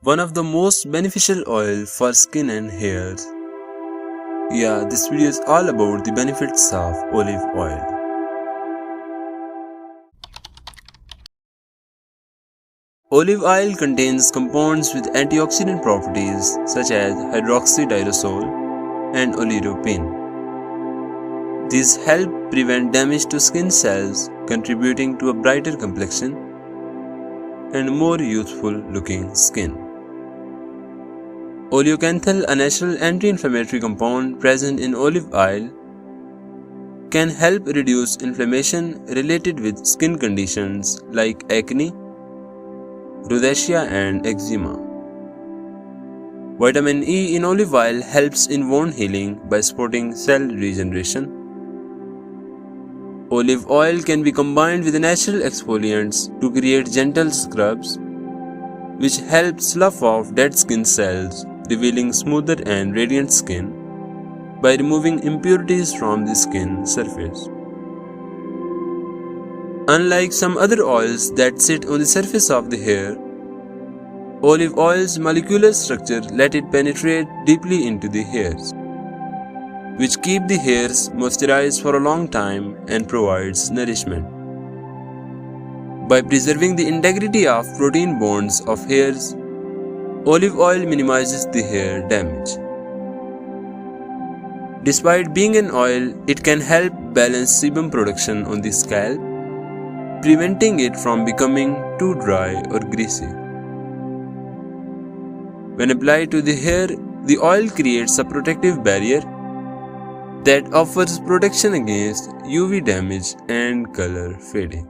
one of the most beneficial oil for skin and hair. Yeah, this video is all about the benefits of olive oil. Olive oil contains compounds with antioxidant properties such as hydroxytyrosol and oleuropein. These help prevent damage to skin cells, contributing to a brighter complexion and more youthful looking skin. Oleocanthal, a natural anti-inflammatory compound present in olive oil, can help reduce inflammation related with skin conditions like acne, rosacea and eczema. Vitamin E in olive oil helps in wound healing by supporting cell regeneration. Olive oil can be combined with natural exfoliants to create gentle scrubs, which help slough off dead skin cells, revealing smoother and radiant skin by removing impurities from the skin surface. Unlike some other oils that sit on the surface of the hair, olive oil's molecular structure let it penetrate deeply into the hairs, which keep the hairs moisturized for a long time and provides nourishment. By preserving the integrity of protein bonds of hairs, olive oil minimizes the hair damage. Despite being an oil, it can help balance sebum production on the scalp, preventing it from becoming too dry or greasy. When applied to the hair, the oil creates a protective barrier that offers protection against UV damage and color fading.